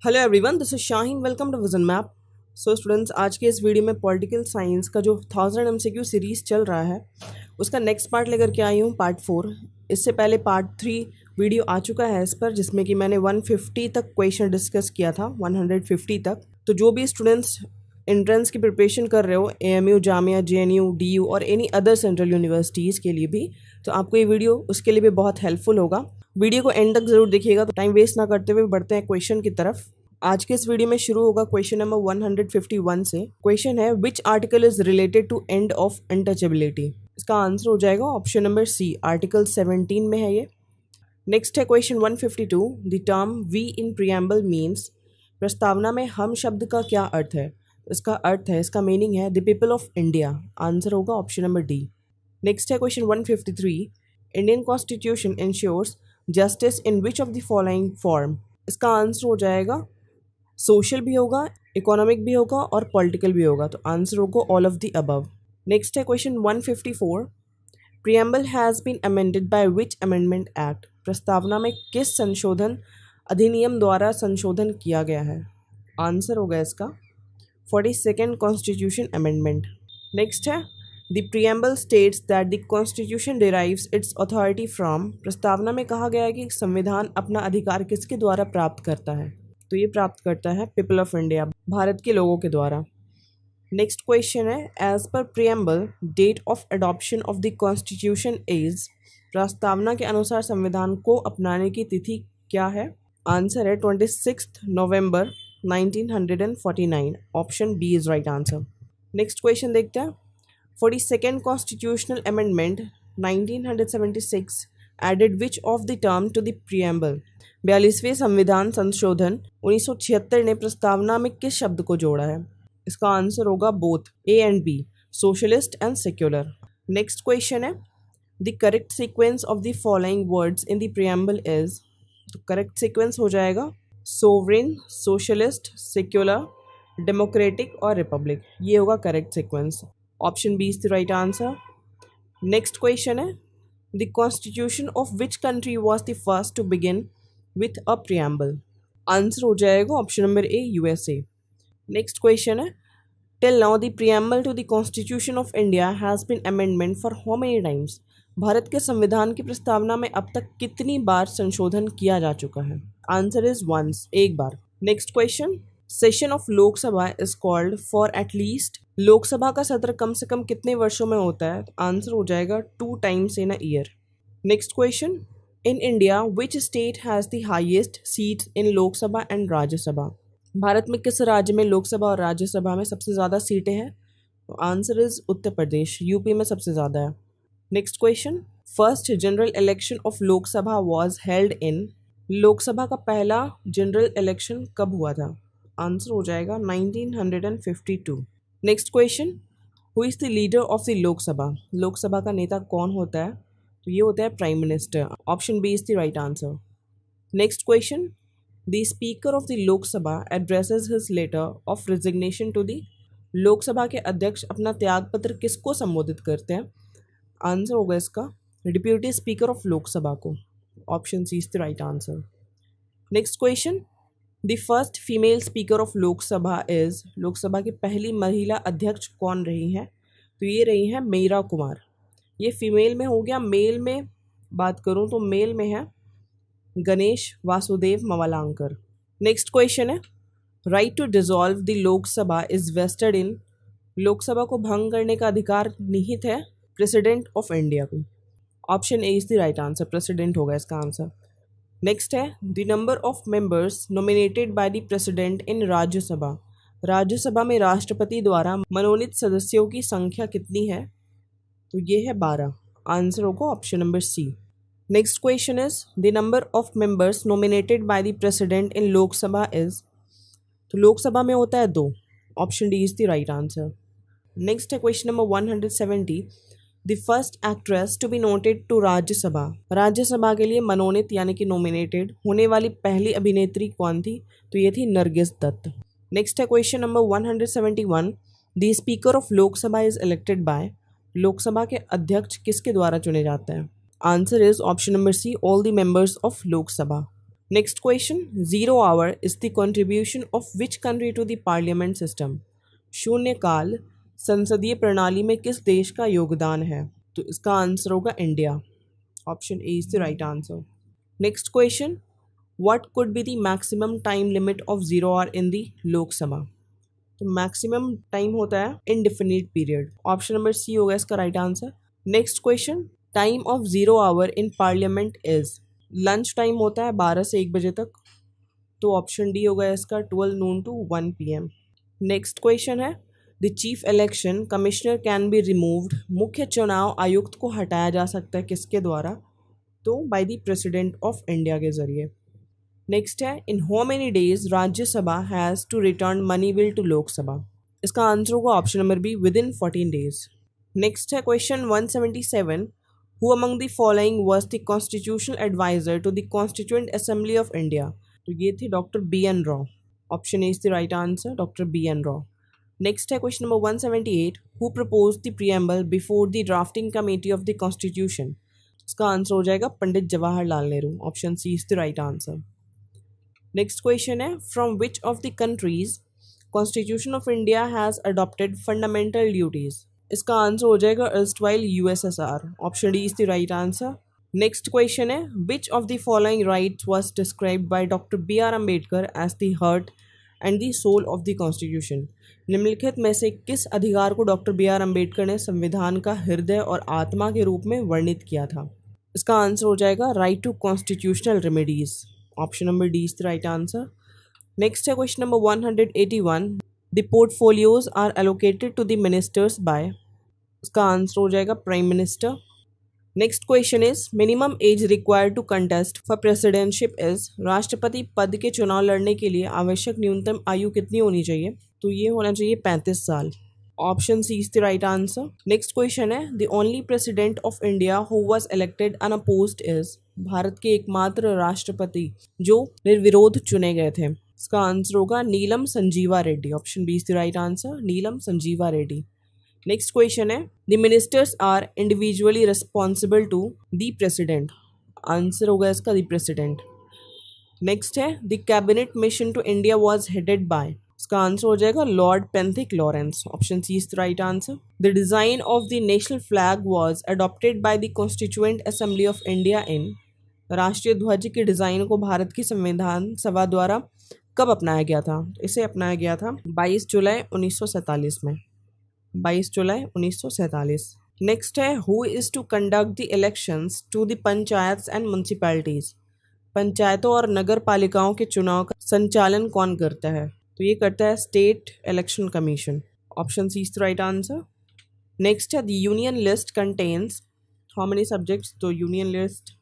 Hello everyone, this is Shaheen. Welcome to Vision Map. So students, आज के इस video में पॉलिटिकल साइंस का जो 1000 एमसीक्यू सीरीज़ चल रहा है उसका नेक्स्ट पार्ट लेकर के आई हूँ, पार्ट 4। इससे पहले पार्ट 3 वीडियो आ चुका है इस पर, जिसमें कि मैंने 150 तक क्वेश्चन डिस्कस किया था, 150 तक। तो जो भी स्टूडेंट्स एंट्रेंस की प्रिपरेशन कर रहे हो, एएमयू, जामिया, जेएनयू, डीयू और एनी अदर सेंट्रल यूनिवर्सिटीज़ के लिए भी, तो आपको ये वीडियो उसके लिए भी बहुत हेल्पफुल होगा। वीडियो को एंड तक जरूर देखिएगा। तो टाइम वेस्ट ना करते हुए बढ़ते हैं क्वेश्चन की तरफ। आज के इस वीडियो में शुरू होगा क्वेश्चन नंबर 151 से। क्वेश्चन है, which article is related to end of untouchability. इसका आंसर हो जाएगा ऑप्शन नंबर सी, आर्टिकल 17 में है ये। नेक्स्ट है question 152, the term we in preamble means. प्रस्तावना में हम शब्द का क्या अर्थ है। इसका अर्थ है, इसका मीनिंग है the people of India. Answer होगा ऑप्शन नंबर डी। नेक्स्ट है question 153, Indian constitution ensures justice in which of the following form. इसका आंसर हो जाएगा, सोशल भी होगा, इकोनॉमिक भी होगा और पॉलिटिकल भी होगा। तो आंसर होगा all of the above. Next है question 154, preamble has been amended by which amendment act. प्रस्तावना में किस संशोधन अधिनियम द्वारा संशोधन किया गया है। आंसर होगा इसका 42nd कॉन्स्टिट्यूशन अमेंडमेंट। नेक्स्ट है, the preamble states that the constitution derives it's authority from. प्रस्तावना में कहा गया है कि संविधान अपना अधिकार किसके द्वारा प्राप्त करता है। तो ये प्राप्त करता है पीपल ऑफ इंडिया, भारत के लोगों के द्वारा। नेक्स्ट क्वेश्चन है, as per preamble date of adoption of the constitution is. प्रस्तावना के अनुसार संविधान को अपनाने की तिथि क्या है। आंसर है 26 November 1949। Option B is right answer. Next question देखते हैं, 42nd constitutional amendment 1976 added which of the term to the preamble. 42वें संविधान संशोधन 1976 ने प्रस्तावना में किस शब्द को जोड़ा है। इसका आंसर होगा both, A and B, socialist and secular. Next question है, the correct sequence of the following words in the preamble is. तो करेक्ट सीक्वेंस हो जाएगा सोवरेन, सोशलिस्ट, सेक्युलर, डेमोक्रेटिक और रिपब्लिक। ये होगा correct sequence. Option B is the right answer. Next question है, the constitution of which country was the first to begin with a preamble. Answer हो जाएगा option number A, USA. Next question है, till now the preamble to the constitution of India has been amendment for how many times. भारत के संविधान की प्रस्तावना में अब तक कितनी बार संशोधन किया जा चुका है। आंसर इज वंस, एक बार। Next question, session of Lok Sabha is called for at least. Lok Sabha का सत्र कम से कम कितने वर्षों में होता है। आंसर हो जाएगा 2 times in a year. Next question, in India which state has the highest seats in Lok Sabha and Rajya Sabha. Bharat में किस राज्य में लोकसभा और राज्यसभा में सबसे ज़्यादा सीटें हैं। तो answer is Uttar Pradesh, UP में सबसे ज़्यादा है। Next question, first general election of Lok Sabha was held in. Lok Sabha का पहला जनरल इलेक्शन कब हुआ था। आंसर हो जाएगा 1952। Next question, who is the leader of the Lok Sabha. Lok Sabha का नेता कौन होता है। तो ये होता है prime minister. Option B is the right answer. Next question, the speaker of the Lok Sabha addresses his letter of resignation to the. Lok Sabha के अध्यक्ष अपना त्यागपत्र किसको संबोधित करते हैं। आंसर होगा इसका डिप्यूटी स्पीकर ऑफ लोकसभा को। Option C is the right answer. Next question, the first female speaker of Lok Sabha is. Lok Sabha की पहली महिला अध्यक्ष कौन रही हैं। तो ये रही हैं मीरा कुमार। ये फीमेल में हो गया। मेल में बात करूं तो मेल में है गणेश वासुदेव मवलांकर। नेक्स्ट क्वेश्चन है, right to dissolve the Lok Sabha is vested in. Lok Sabha को भंग करने का अधिकार निहित है प्रेसिडेंट ऑफ इंडिया को। Option A is the right answer, president होगा इसका आंसर। नेक्स्ट है, the number of members nominated by the president in Rajya Sabha. Rajya Sabha में राष्ट्रपति द्वारा मनोनीत सदस्यों की संख्या कितनी है। तो ये है 12। आंसर होगा option number C. Next question is, the number of members nominated by the president in Lok Sabha is. तो लोकसभा में होता है 2। Option D is the right answer. Next है question number 170, the first actress to be noted to Rajya Sabha. Rajya Sabha के लिए मनोनीत यानी कि नॉमिनेटेड होने वाली पहली अभिनेत्री कौन थी। तो ये थी नरगिस दत्त। नेक्स्ट है question number 171, the speaker of Lok Sabha is elected by. Lok Sabha के अध्यक्ष किसके द्वारा चुने जाते हैं। Answer is option number C, all the members of Lok Sabha. Next question, 0 hour is the contribution of which country to the parliament system? शून्य काल संसदीय प्रणाली में किस देश का योगदान है? तो इसका आंसर होगा India. Option A is the right answer. Next question, what could be the maximum time limit of 0 hour in the Lok Sabha? तो मैक्सिमम टाइम होता है indefinite period. Option number C होगा इसका right answer. Next question, time of 0 hour in parliament is? Lunch time होता है 12 से 1 बजे तक, तो ऑप्शन डी होगा इसका 12 noon to 1 PM। Next question है, the chief election commissioner can be removed. मुख्य चुनाव आयुक्त को हटाया जा सकता है किसके द्वारा? तो by the president of India के जरिए। नेक्स्ट है, in how many days Rajya Sabha has to return money bill to Lok Sabha? इसका आंसर होगा option number B, with 14 days। Next है question 177, who among the following was the constitutional adviser to the constituent assembly of India? तो ये थे doctor BN Rau. Option A is the right answer, doctor BN Rau. Next है question number 178, who propose the preamble before the drafting committee of the constitution? इसका answer हो जाएगा Pandit Jawaharlal Nehru. Option C is the right answer. Next question है, from which of the countries constitution of India has adopted fundamental duties? इसका answer हो जाएगा erstwhile USSR। Option D is the right answer. Next question है, which of the following rights was described by doctor BR Ambedkar as the heart and the soul of the constitution? निम्नलिखित में से किस अधिकार को डॉक्टर BR अम्बेडकर ने संविधान का हृदय और आत्मा के रूप में वर्णित किया था? इसका आंसर हो जाएगा right to constitutional remedies. Option number D is the right answer. Next है question number 181, the portfolios are allocated to the ministers by? इसका आंसर हो जाएगा prime minister. Next question is, minimum age required to contest for presidentship is? राष्ट्रपति पद के चुनाव लड़ने के लिए आवश्यक न्यूनतम आयु कितनी होनी चाहिए? तो ये होना चाहिए 35 साल। Option C is the right answer. Next question है, the only president of India who was elected unopposed is? Bharat के एकमात्र राष्ट्रपति जो निर्विरोध चुने गए थे, इसका आंसर होगा Neelam Sanjiva Reddy. Option B is the right answer, Neelam Sanjiva Reddy. Next question है, the ministers are individually responsible to the president? Answer होगा इसका द प्रेसिडेंट। नेक्स्ट है, the cabinet mission to India was headed by? इसका आंसर हो जाएगा Lord Pethick Lawrence. Option C is the right answer. The design of the national flag was adopted by the constituent assembly of India इन? राष्ट्रीय ध्वज के design को भारत की संविधान सभा द्वारा कब अपनाया गया था? इसे अपनाया गया था 22 जुलाई 1947 में। 22 जुलाई 1947। नेक्स्ट है, who is to conduct the elections to the panchayats and municipalities? पंचायतों और नगर पालिकाओं के चुनाव का संचालन कौन करता है? तो ये करता है state election commission. Option C is the right answer. Next है, the union list contains how many subjects? तो यूनियन लिस्ट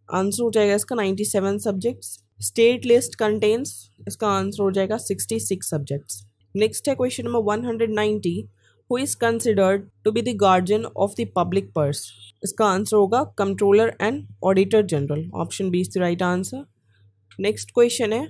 आंसर हो जाएगा इसका 97 सब्जेक्ट्स। स्टेट लिस्ट कंटेन्स, इसका आंसर हो जाएगा 66 सब्जेक्ट्स। नेक्स्ट है question number 190, who is considered to be the guardian of the public purse? इसका आंसर होगा controller and auditor general. Option B is the right answer. Next question है,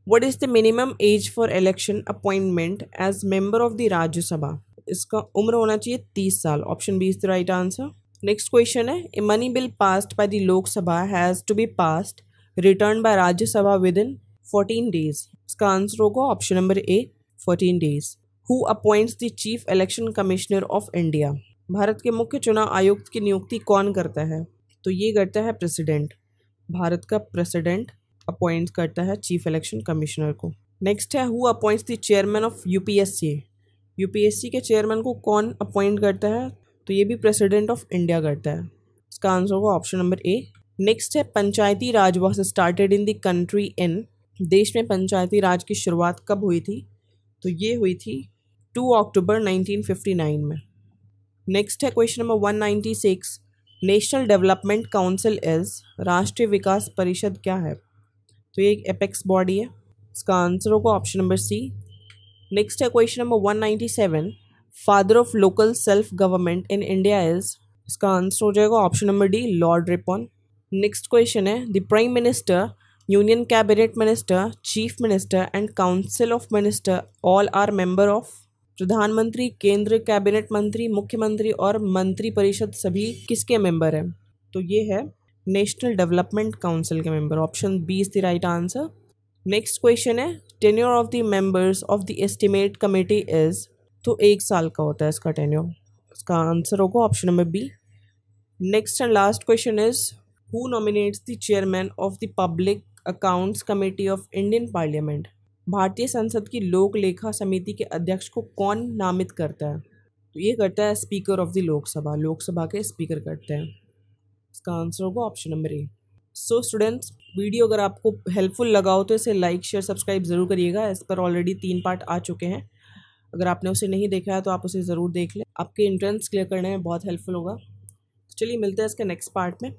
what is the minimum age for election appointment as member of the Rajya Sabha? इसका उम्र होना चाहिए 30 साल। Option B is the right answer. Next question है, a money bill passed by the Lok Sabha has to be passed return by Rajya Sabha with 14 days? इसका answer होगा option number A 14 days। Who appoints the chief election commissioner of India? Bharat के मुख्य चुनाव आयुक्त की नियुक्ति कौन करता है? तो ये करता है प्रेसिडेंट। भारत का प्रेसिडेंट अपॉइंट करता है चीफ इलेक्शन कमिश्नर को। नेक्स्ट है, who appoints the chairman of UPSC? UPSC के चेयरमैन को कौन अपॉइंट करता है? तो ये भी प्रेसिडेंट ऑफ इंडिया करता है। इसका आंसर होगा ऑप्शन नंबर ए। नेक्स्ट है, Panchayati Raj was started in the country in? देश में पंचायती राज की शुरुआत कब हुई थी? तो ये हुई थी 2 अक्टूबर 1959 में। नेक्स्ट है question number 196, national development council is? राष्ट्रीय विकास परिषद क्या है? तो ये एक एपेक्स बॉडी है। इसका आंसर होगा ऑप्शन नंबर सी। नेक्स्ट है question number 197, father of local self government in India is? इसका आंसर हो जाएगा option number D, Lord Ripon. Next question है, the prime minister, union cabinet minister, chief minister and council of minister all are member of? प्रधानमंत्री, केंद्र cabinet मंत्री, मुख्यमंत्री और मंत्री परिषद सभी किसके मेंबर हैं? तो ये है नेशनल डेवलपमेंट काउंसिल के member. Option B is the right answer. Next question है tenure of the members of the estimate committee is. तो 1 साल का होता है इसका टेन्योर। इसका आंसर होगा option number B. Next and last question is who nominates the chairman of the public accounts committee of Indian parliament. भारतीय संसद की लोक लेखा समिति के अध्यक्ष को कौन नामित करता है? तो ये करता है speaker of the Lok Sabha. Lok Sabha के स्पीकर करते हैं। इसका आंसर होगा ऑप्शन नंबर ए। सो स्टूडेंट्स, वीडियो अगर आपको हेल्पफुल लगा हो तो इसे लाइक शेयर सब्सक्राइब ज़रूर करिएगा। इस पर ऑलरेडी 3 पार्ट आ चुके हैं। अगर आपने उसे नहीं देखा है तो आप उसे ज़रूर देख लें। आपके एंट्रेंस क्लियर करने में बहुत हेल्पफुल होगा। चलिए मिलते हैं इसके नेक्स्ट पार्ट में।